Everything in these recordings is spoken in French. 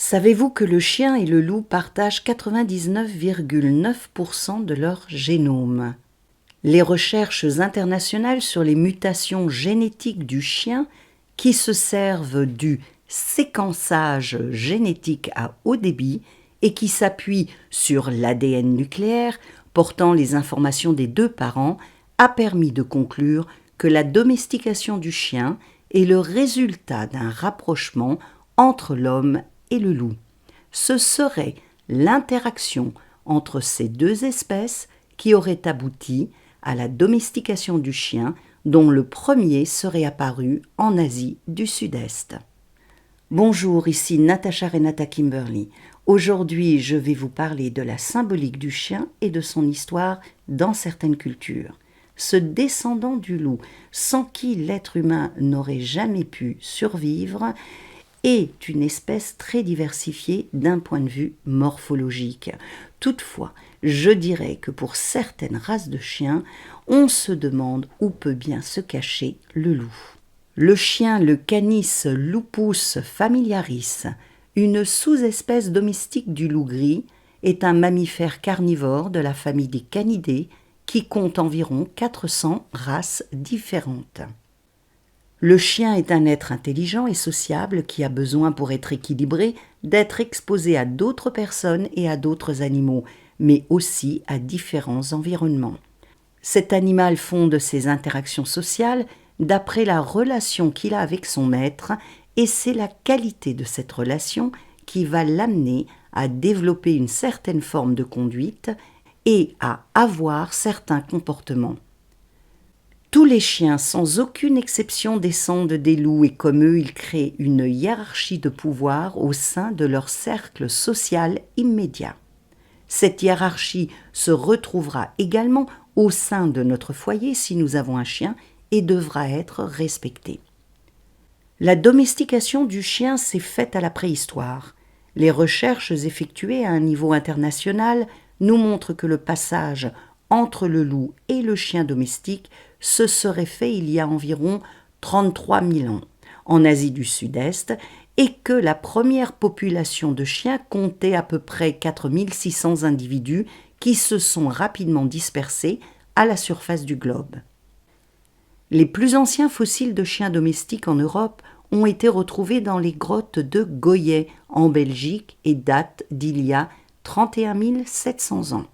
Savez-vous que le chien et le loup partagent 99,9% de leur génome? Les recherches internationales sur les mutations génétiques du chien, qui se servent du séquençage génétique à haut débit et qui s'appuient sur l'ADN nucléaire portant les informations des deux parents, a permis de conclure que la domestication du chien est le résultat d'un rapprochement entre l'homme et le loup. Ce serait l'interaction entre ces deux espèces qui aurait abouti à la domestication du chien, dont le premier serait apparu en Asie du Sud-Est. Bonjour, ici Natasha Renata Kimberly. Aujourd'hui, je vais vous parler de la symbolique du chien et de son histoire dans certaines cultures. Ce descendant du loup, sans qui l'être humain n'aurait jamais pu survivre, est une espèce très diversifiée d'un point de vue morphologique. Toutefois, je dirais que pour certaines races de chiens, on se demande où peut bien se cacher le loup. Le chien, le Canis lupus familiaris, une sous-espèce domestique du loup gris, est un mammifère carnivore de la famille des canidés qui compte environ 400 races différentes. Le chien est un être intelligent et sociable qui a besoin, pour être équilibré, d'être exposé à d'autres personnes et à d'autres animaux, mais aussi à différents environnements. Cet animal fonde ses interactions sociales d'après la relation qu'il a avec son maître, et c'est la qualité de cette relation qui va l'amener à développer une certaine forme de conduite et à avoir certains comportements. Tous les chiens, sans aucune exception, descendent des loups et comme eux, ils créent une hiérarchie de pouvoir au sein de leur cercle social immédiat. Cette hiérarchie se retrouvera également au sein de notre foyer si nous avons un chien et devra être respectée. La domestication du chien s'est faite à la préhistoire. Les recherches effectuées à un niveau international nous montrent que le passage entre le loup et le chien domestique se serait fait il y a environ 33 000 ans, en Asie du Sud-Est, et que la première population de chiens comptait à peu près 4 600 individus qui se sont rapidement dispersés à la surface du globe. Les plus anciens fossiles de chiens domestiques en Europe ont été retrouvés dans les grottes de Goyet, en Belgique, et datent d'il y a 31 700 ans.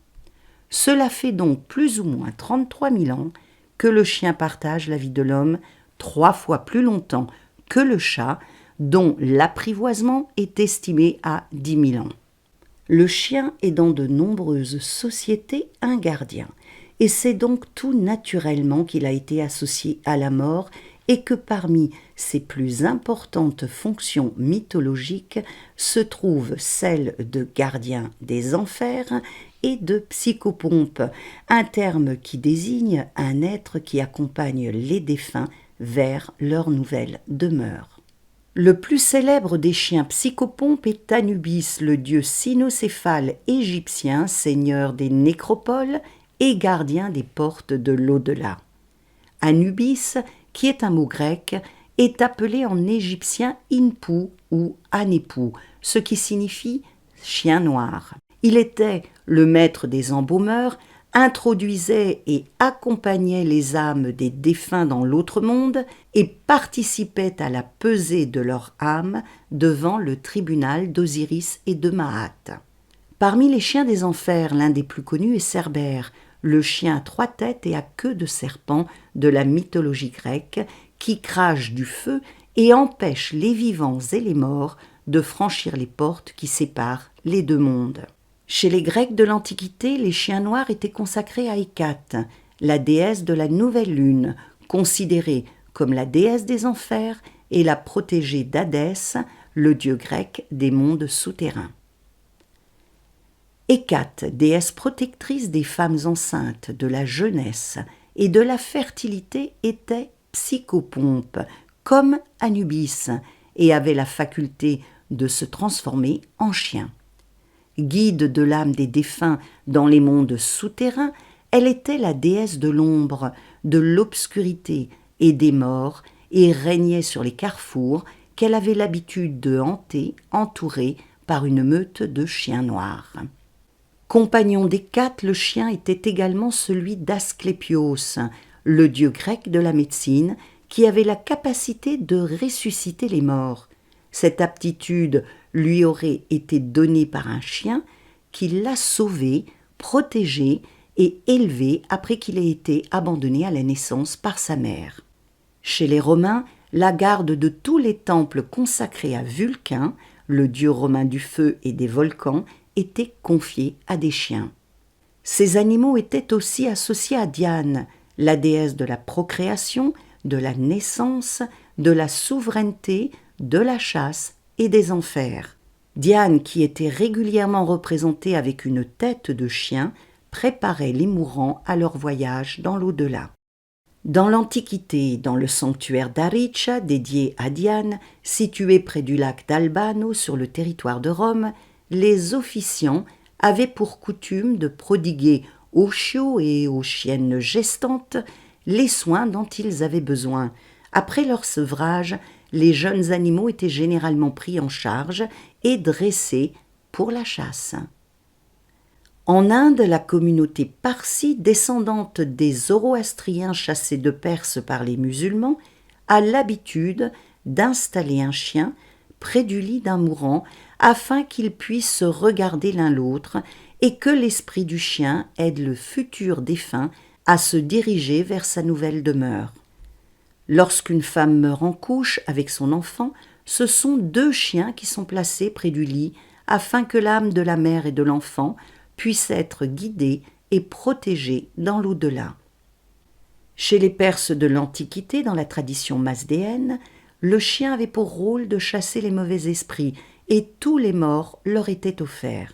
Cela fait donc plus ou moins 33 000 ans que le chien partage la vie de l'homme 3 fois plus longtemps que le chat, dont l'apprivoisement est estimé à 10 000 ans. Le chien est dans de nombreuses sociétés un gardien, et c'est donc tout naturellement qu'il a été associé à la mort et que parmi ses plus importantes fonctions mythologiques se trouve celle de gardien des enfers et de psychopompe, un terme qui désigne un être qui accompagne les défunts vers leur nouvelle demeure. Le plus célèbre des chiens psychopompes est Anubis, le dieu cynocéphale égyptien, seigneur des nécropoles et gardien des portes de l'au-delà. Anubis, qui est un mot grec, est appelé en égyptien Inpu ou Anepu, ce qui signifie chien noir. Il était le maître des embaumeurs, introduisait et accompagnait les âmes des défunts dans l'autre monde et participait à la pesée de leur âme devant le tribunal d'Osiris et de Maat. Parmi les chiens des enfers, l'un des plus connus est Cerbère, le chien à 3 têtes et à queue de serpent de la mythologie grecque, qui crache du feu et empêche les vivants et les morts de franchir les portes qui séparent les deux mondes. Chez les Grecs de l'Antiquité, les chiens noirs étaient consacrés à Hécate, la déesse de la nouvelle lune, considérée comme la déesse des enfers et la protégée d'Hadès, le dieu grec des mondes souterrains. Hécate, déesse protectrice des femmes enceintes, de la jeunesse et de la fertilité, était psychopompe, comme Anubis, et avait la faculté de se transformer en chien. Guide de l'âme des défunts dans les mondes souterrains, elle était la déesse de l'ombre, de l'obscurité et des morts, et régnait sur les carrefours qu'elle avait l'habitude de hanter, entourée par une meute de chiens noirs. Compagnon d'Hécate, le chien était également celui d'Asclépios, le dieu grec de la médecine, qui avait la capacité de ressusciter les morts. Cette aptitude lui aurait été donnée par un chien qui l'a sauvé, protégé et élevé après qu'il ait été abandonné à la naissance par sa mère. Chez les Romains, la garde de tous les temples consacrés à Vulcain, le dieu romain du feu et des volcans, était confiée à des chiens. Ces animaux étaient aussi associés à Diane, la déesse de la procréation, de la naissance, de la souveraineté, de la chasse et des enfers. Diane, qui était régulièrement représentée avec une tête de chien, préparait les mourants à leur voyage dans l'au-delà. Dans l'Antiquité, dans le sanctuaire d'Aricia, dédié à Diane, situé près du lac d'Albano sur le territoire de Rome, les officiants avaient pour coutume de prodiguer aux chiots et aux chiennes gestantes les soins dont ils avaient besoin. Après leur sevrage, les jeunes animaux étaient généralement pris en charge et dressés pour la chasse. En Inde, la communauté parsi, descendante des Zoroastriens chassés de Perse par les musulmans, a l'habitude d'installer un chien près du lit d'un mourant afin qu'ils puissent se regarder l'un l'autre et que l'esprit du chien aide le futur défunt à se diriger vers sa nouvelle demeure. Lorsqu'une femme meurt en couche avec son enfant, ce sont 2 chiens qui sont placés près du lit afin que l'âme de la mère et de l'enfant puisse être guidée et protégée dans l'au-delà. Chez les Perses de l'Antiquité, dans la tradition masdéenne, le chien avait pour rôle de chasser les mauvais esprits et tous les morts leur étaient offerts.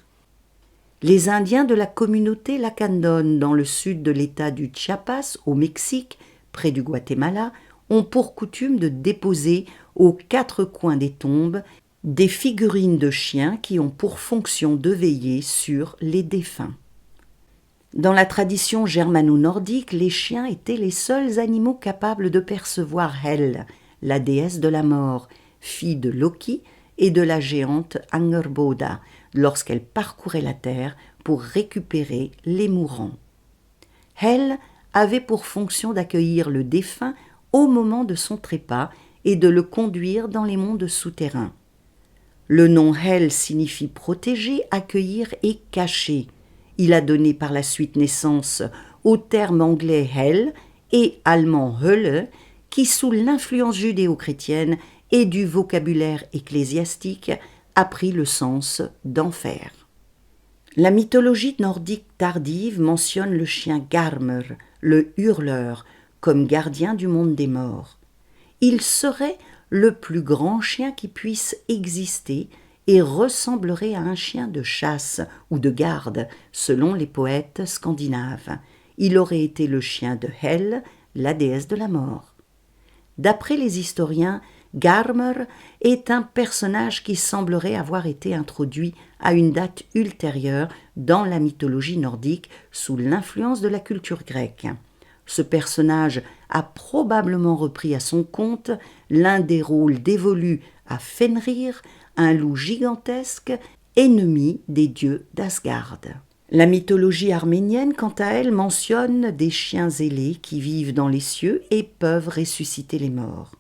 Les Indiens de la communauté Lacandon, dans le sud de l'État du Chiapas, au Mexique, près du Guatemala, ont pour coutume de déposer aux 4 coins des tombes des figurines de chiens qui ont pour fonction de veiller sur les défunts. Dans la tradition germano-nordique, les chiens étaient les seuls animaux capables de percevoir Hel, la déesse de la mort, fille de Loki et de la géante Angerboda, lorsqu'elle parcourait la terre pour récupérer les mourants. Hel avait pour fonction d'accueillir le défunt au moment de son trépas et de le conduire dans les mondes souterrains. Le nom Hel signifie protéger, accueillir et cacher. Il a donné par la suite naissance au terme anglais Hell et allemand Hölle, qui sous l'influence judéo-chrétienne et du vocabulaire ecclésiastique a pris le sens d'enfer. La mythologie nordique tardive mentionne le chien Garmr, le hurleur, comme gardien du monde des morts. Il serait le plus grand chien qui puisse exister et ressemblerait à un chien de chasse ou de garde, selon les poètes scandinaves. Il aurait été le chien de Hel, la déesse de la mort. D'après les historiens, Garmr est un personnage qui semblerait avoir été introduit à une date ultérieure dans la mythologie nordique sous l'influence de la culture grecque. Ce personnage a probablement repris à son compte l'un des rôles dévolus à Fenrir, un loup gigantesque, ennemi des dieux d'Asgard. La mythologie arménienne, quant à elle, mentionne des chiens ailés qui vivent dans les cieux et peuvent ressusciter les morts.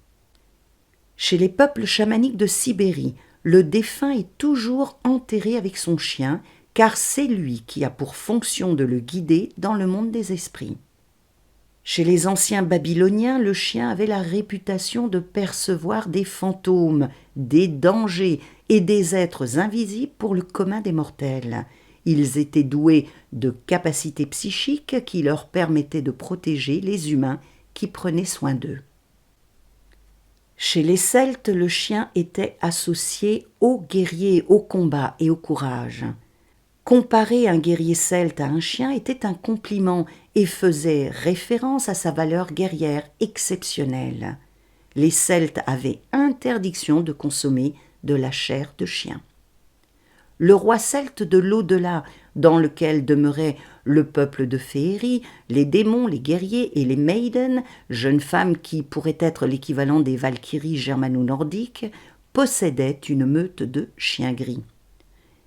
Chez les peuples chamaniques de Sibérie, le défunt est toujours enterré avec son chien, car c'est lui qui a pour fonction de le guider dans le monde des esprits. Chez les anciens Babyloniens, le chien avait la réputation de percevoir des fantômes, des dangers et des êtres invisibles pour le commun des mortels. Ils étaient doués de capacités psychiques qui leur permettaient de protéger les humains qui prenaient soin d'eux. Chez les Celtes, le chien était associé aux guerriers, au combat et au courage. Comparer un guerrier celte à un chien était un compliment et faisait référence à sa valeur guerrière exceptionnelle. Les Celtes avaient interdiction de consommer de la chair de chien. Le roi celte de l'au-delà, dans lequel demeurait le peuple de Féerie, les démons, les guerriers et les maidens, jeunes femmes qui pourraient être l'équivalent des valkyries germano-nordiques, possédait une meute de chiens gris.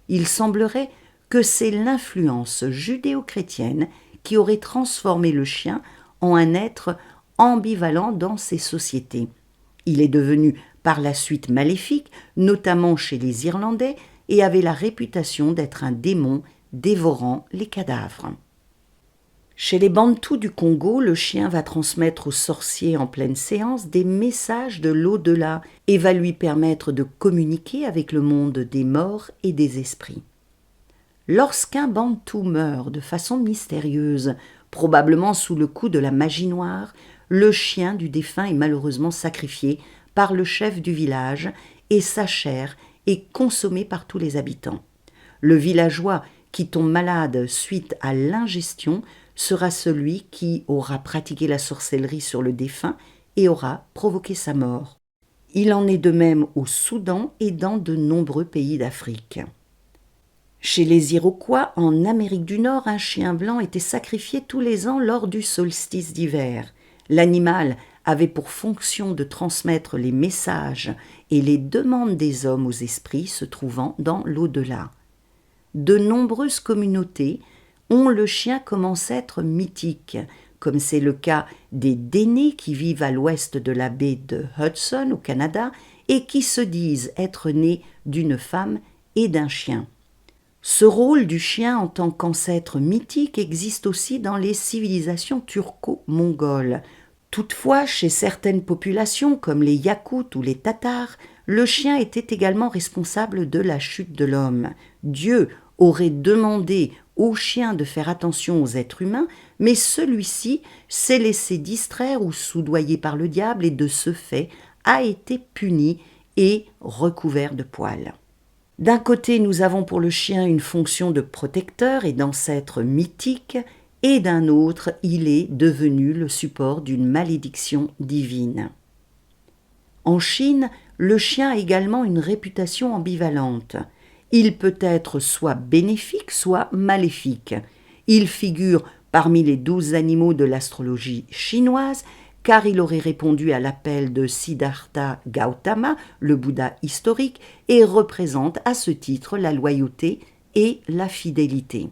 Il semblerait que c'est l'influence judéo-chrétienne qui aurait transformé le chien en un être ambivalent dans ces sociétés. Il est devenu par la suite maléfique, notamment chez les Irlandais, et avait la réputation d'être un démon dévorant les cadavres. Chez les Bantous du Congo, le chien va transmettre aux sorciers en pleine séance des messages de l'au-delà et va lui permettre de communiquer avec le monde des morts et des esprits. Lorsqu'un Bantou meurt de façon mystérieuse, probablement sous le coup de la magie noire, le chien du défunt est malheureusement sacrifié par le chef du village et sa chair est consommée par tous les habitants. Le villageois qui tombe malade suite à l'ingestion sera celui qui aura pratiqué la sorcellerie sur le défunt et aura provoqué sa mort. Il en est de même au Soudan et dans de nombreux pays d'Afrique. Chez les Iroquois, en Amérique du Nord, un chien blanc était sacrifié tous les ans lors du solstice d'hiver. L'animal avait pour fonction de transmettre les messages et les demandes des hommes aux esprits se trouvant dans l'au-delà. De nombreuses communautés ont le chien comme ancêtre mythique, comme c'est le cas des Dénés qui vivent à l'ouest de la baie de Hudson au Canada et qui se disent être nés d'une femme et d'un chien. Ce rôle du chien en tant qu'ancêtre mythique existe aussi dans les civilisations turco-mongoles. Toutefois, chez certaines populations comme les Yakoutes ou les Tatars, le chien était également responsable de la chute de l'homme. Dieu aurait demandé au chien de faire attention aux êtres humains, mais celui-ci s'est laissé distraire ou soudoyer par le diable et de ce fait a été puni et recouvert de poils. D'un côté, nous avons pour le chien une fonction de protecteur et d'ancêtre mythique, et d'un autre, il est devenu le support d'une malédiction divine. En Chine, le chien a également une réputation ambivalente. Il peut être soit bénéfique, soit maléfique. Il figure parmi les 12 animaux de l'astrologie chinoise, car il aurait répondu à l'appel de Siddhartha Gautama, le Bouddha historique, et représente à ce titre la loyauté et la fidélité.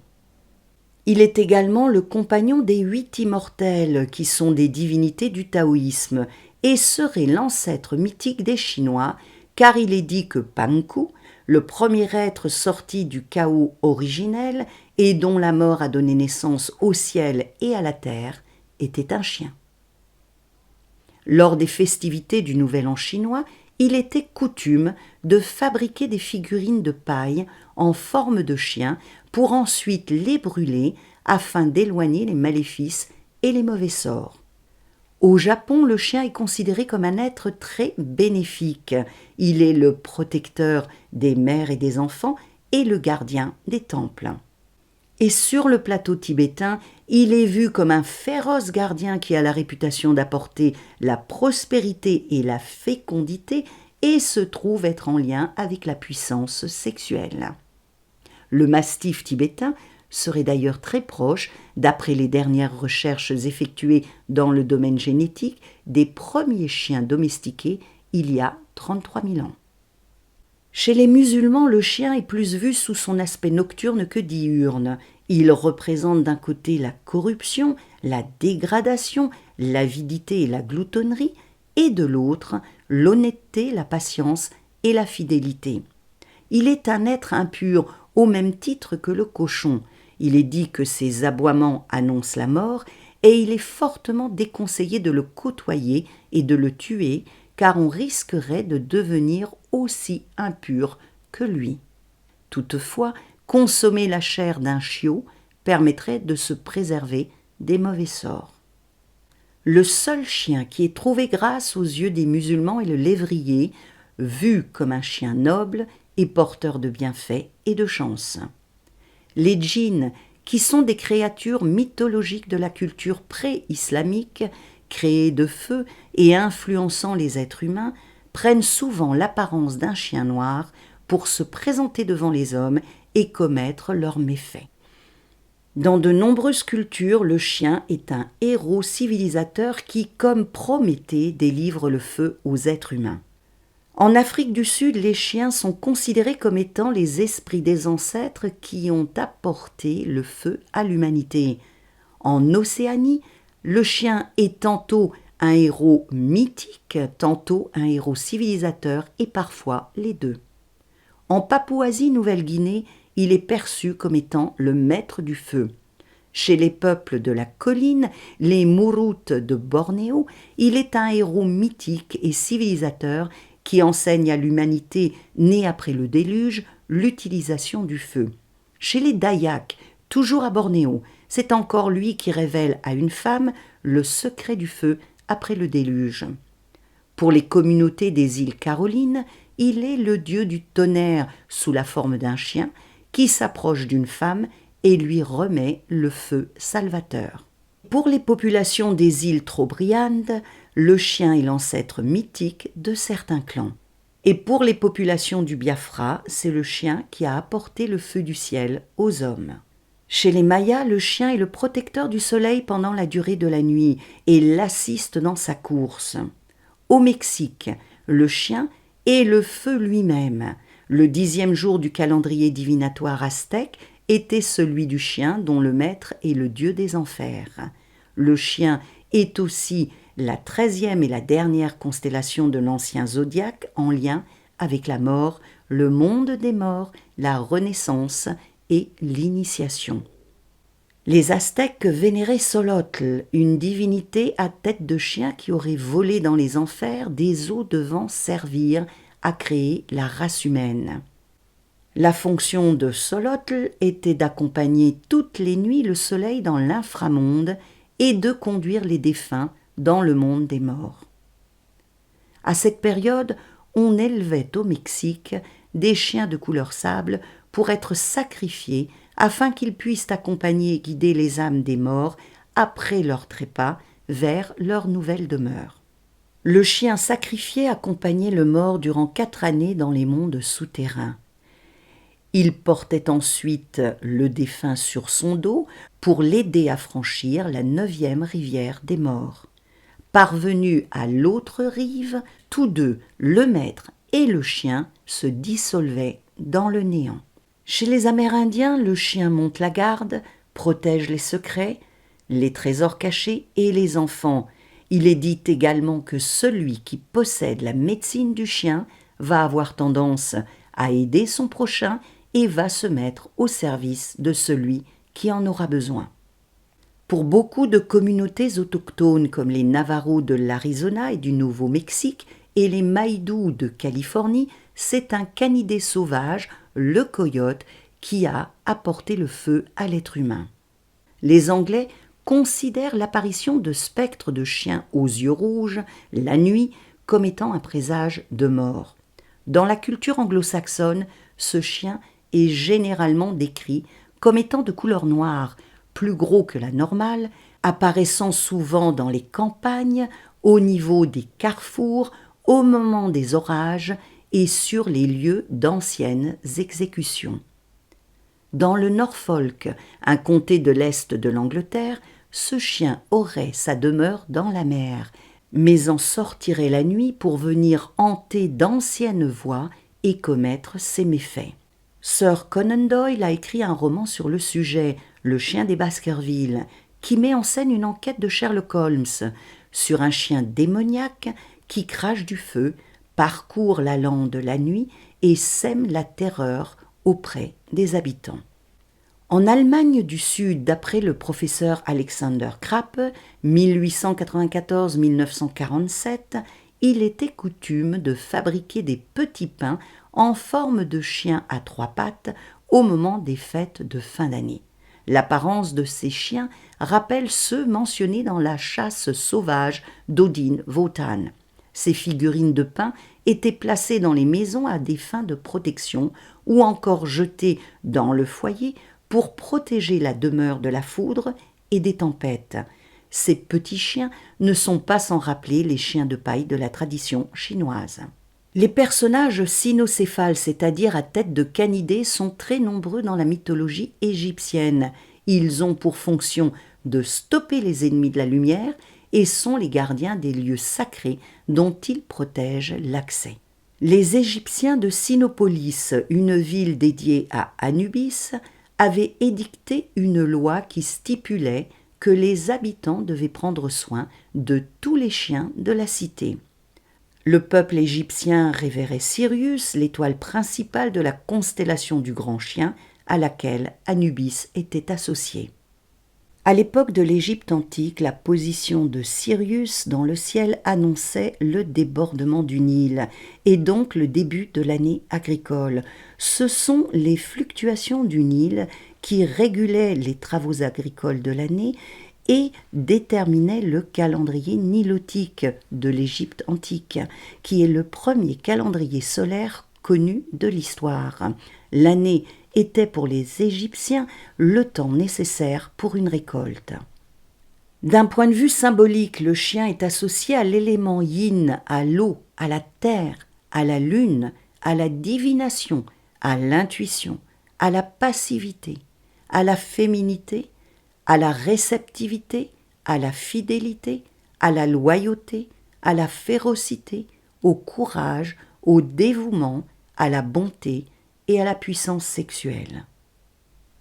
Il est également le compagnon des 8 immortels, qui sont des divinités du taoïsme, et serait l'ancêtre mythique des Chinois, car il est dit que Panku, le premier être sorti du chaos originel et dont la mort a donné naissance au ciel et à la terre, était un chien. Lors des festivités du Nouvel An chinois, il était coutume de fabriquer des figurines de paille en forme de chien pour ensuite les brûler afin d'éloigner les maléfices et les mauvais sorts. Au Japon, le chien est considéré comme un être très bénéfique. Il est le protecteur des mères et des enfants et le gardien des temples. Et sur le plateau tibétain, il est vu comme un féroce gardien qui a la réputation d'apporter la prospérité et la fécondité et se trouve être en lien avec la puissance sexuelle. Le mastif tibétain serait d'ailleurs très proche, d'après les dernières recherches effectuées dans le domaine génétique, des premiers chiens domestiqués il y a 33 000 ans. Chez les musulmans, le chien est plus vu sous son aspect nocturne que diurne. Il représente d'un côté la corruption, la dégradation, l'avidité et la gloutonnerie, et de l'autre l'honnêteté, la patience et la fidélité. Il est un être impur au même titre que le cochon. Il est dit que ses aboiements annoncent la mort et il est fortement déconseillé de le côtoyer et de le tuer car on risquerait de devenir aussi impur que lui. Toutefois, consommer la chair d'un chiot permettrait de se préserver des mauvais sorts. Le seul chien qui est trouvé grâce aux yeux des musulmans est le lévrier, vu comme un chien noble et porteur de bienfaits et de chance. Les djinns, qui sont des créatures mythologiques de la culture pré-islamique, créées de feu et influençant les êtres humains, prennent souvent l'apparence d'un chien noir pour se présenter devant les hommes et commettre leurs méfaits. Dans de nombreuses cultures, le chien est un héros civilisateur qui, comme Prométhée, délivre le feu aux êtres humains. En Afrique du Sud, les chiens sont considérés comme étant les esprits des ancêtres qui ont apporté le feu à l'humanité. En Océanie, le chien est tantôt un héros mythique, tantôt un héros civilisateur et parfois les deux. En Papouasie-Nouvelle-Guinée, il est perçu comme étant le maître du feu. Chez les peuples de la colline, les Mouroutes de Bornéo, il est un héros mythique et civilisateur qui enseigne à l'humanité née après le déluge l'utilisation du feu. Chez les Dayaks, toujours à Bornéo, c'est encore lui qui révèle à une femme le secret du feu après le déluge. Pour les communautés des îles Carolines, il est le dieu du tonnerre sous la forme d'un chien qui s'approche d'une femme et lui remet le feu salvateur. Pour les populations des îles Trobriand, le chien est l'ancêtre mythique de certains clans. Et pour les populations du Biafra, c'est le chien qui a apporté le feu du ciel aux hommes. Chez les Mayas, le chien est le protecteur du soleil pendant la durée de la nuit et l'assiste dans sa course. Au Mexique, le chien est le feu lui-même. Le 10e jour du calendrier divinatoire aztèque était celui du chien dont le maître est le dieu des enfers. Le chien est aussi la 13e et la dernière constellation de l'ancien zodiaque en lien avec la mort, le monde des morts, la renaissance et l'initiation. Les Aztèques vénéraient Solotl, une divinité à tête de chien qui aurait volé dans les enfers des eaux devant servir à créer la race humaine. La fonction de Solotl était d'accompagner toutes les nuits le soleil dans l'inframonde et de conduire les défunts dans le monde des morts. À cette période, on élevait au Mexique des chiens de couleur sable pour être sacrifiés afin qu'ils puissent accompagner et guider les âmes des morts après leur trépas vers leur nouvelle demeure. Le chien sacrifié accompagnait le mort durant 4 années dans les mondes souterrains. Il portait ensuite le défunt sur son dos pour l'aider à franchir la 9e rivière des morts. Parvenus à l'autre rive, tous deux, le maître et le chien, se dissolvaient dans le néant. Chez les Amérindiens, le chien monte la garde, protège les secrets, les trésors cachés et les enfants. Il est dit également que celui qui possède la médecine du chien va avoir tendance à aider son prochain et va se mettre au service de celui qui en aura besoin. Pour beaucoup de communautés autochtones comme les Navajos de l'Arizona et du Nouveau-Mexique et les Maïdous de Californie, c'est un canidé sauvage, le coyote, qui a apporté le feu à l'être humain. Les Anglais considèrent l'apparition de spectres de chiens aux yeux rouges, la nuit, comme étant un présage de mort. Dans la culture anglo-saxonne, ce chien est généralement décrit comme étant de couleur noire, plus gros que la normale, apparaissant souvent dans les campagnes, au niveau des carrefours, au moment des orages et sur les lieux d'anciennes exécutions. Dans le Norfolk, un comté de l'Est de l'Angleterre, ce chien aurait sa demeure dans la mer, mais en sortirait la nuit pour venir hanter d'anciennes voies et commettre ses méfaits. Sir Conan Doyle a écrit un roman sur le sujet, Le chien des Baskerville, qui met en scène une enquête de Sherlock Holmes sur un chien démoniaque qui crache du feu, parcourt la lande la nuit et sème la terreur auprès des habitants. En Allemagne du Sud, d'après le professeur Alexander Krappe, 1894-1947, il était coutume de fabriquer des petits pains en forme de chien à 3 pattes au moment des fêtes de fin d'année. L'apparence de ces chiens rappelle ceux mentionnés dans la chasse sauvage d'Odin Wotan. Ces figurines de pain étaient placées dans les maisons à des fins de protection ou encore jetées dans le foyer pour protéger la demeure de la foudre et des tempêtes. Ces petits chiens ne sont pas sans rappeler les chiens de paille de la tradition chinoise. Les personnages cynocéphales, c'est-à-dire à tête de canidés, sont très nombreux dans la mythologie égyptienne. Ils ont pour fonction de stopper les ennemis de la lumière et sont les gardiens des lieux sacrés dont ils protègent l'accès. Les Égyptiens de Sinopolis, une ville dédiée à Anubis, avaient édicté une loi qui stipulait que les habitants devaient prendre soin de tous les chiens de la cité. Le peuple égyptien révérait Sirius, l'étoile principale de la constellation du Grand Chien, à laquelle Anubis était associé. À l'époque de l'Égypte antique, la position de Sirius dans le ciel annonçait le débordement du Nil et donc le début de l'année agricole. Ce sont les fluctuations du Nil qui régulaient les travaux agricoles de l'année et déterminaient le calendrier nilotique de l'Égypte antique, qui est le premier calendrier solaire connu de l'histoire. L'année était pour les Égyptiens le temps nécessaire pour une récolte. D'un point de vue symbolique, le chien est associé à l'élément yin, à l'eau, à la terre, à la lune, à la divination, à l'intuition, à la passivité, à la féminité, à la réceptivité, à la fidélité, à la loyauté, à la férocité, au courage, au dévouement, à la bonté et à la puissance sexuelle.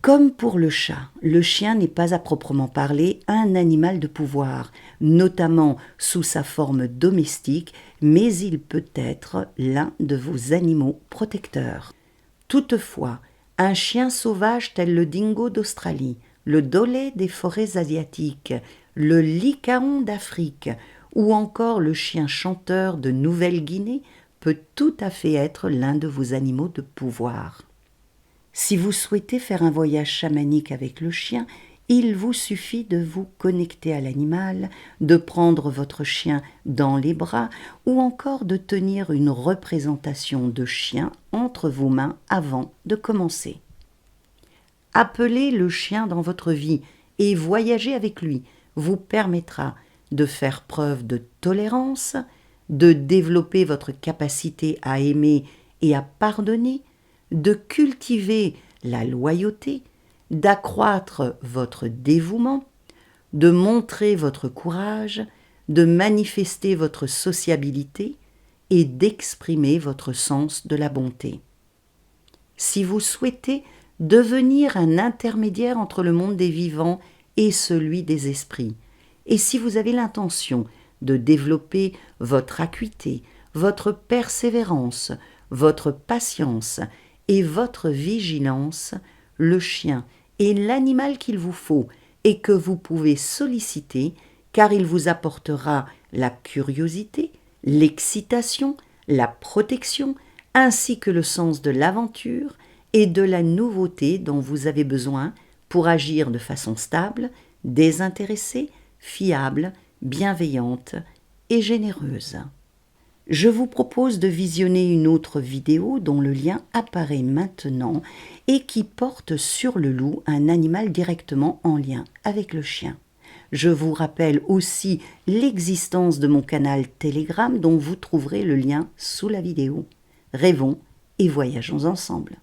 Comme pour le chat, le chien n'est pas à proprement parler un animal de pouvoir, notamment sous sa forme domestique, mais il peut être l'un de vos animaux protecteurs. Toutefois, un chien sauvage tel le dingo d'Australie, le dolé des forêts asiatiques, le lycaon d'Afrique ou encore le chien chanteur de Nouvelle-Guinée peut tout à fait être l'un de vos animaux de pouvoir. Si vous souhaitez faire un voyage chamanique avec le chien, il vous suffit de vous connecter à l'animal, de prendre votre chien dans les bras ou encore de tenir une représentation de chien entre vos mains avant de commencer. Appeler le chien dans votre vie et voyager avec lui vous permettra de faire preuve de tolérance, de développer votre capacité à aimer et à pardonner, de cultiver la loyauté, d'accroître votre dévouement, de montrer votre courage, de manifester votre sociabilité et d'exprimer votre sens de la bonté. Si vous souhaitez devenir un intermédiaire entre le monde des vivants et celui des esprits, et si vous avez l'intention de développer votre acuité, votre persévérance, votre patience et votre vigilance, le chien est l'animal qu'il vous faut et que vous pouvez solliciter car il vous apportera la curiosité, l'excitation, la protection ainsi que le sens de l'aventure et de la nouveauté dont vous avez besoin pour agir de façon stable, désintéressée, fiable, bienveillante et généreuse. Je vous propose de visionner une autre vidéo dont le lien apparaît maintenant et qui porte sur le loup, un animal directement en lien avec le chien. Je vous rappelle aussi l'existence de mon canal Telegram dont vous trouverez le lien sous la vidéo. Rêvons et voyageons ensemble.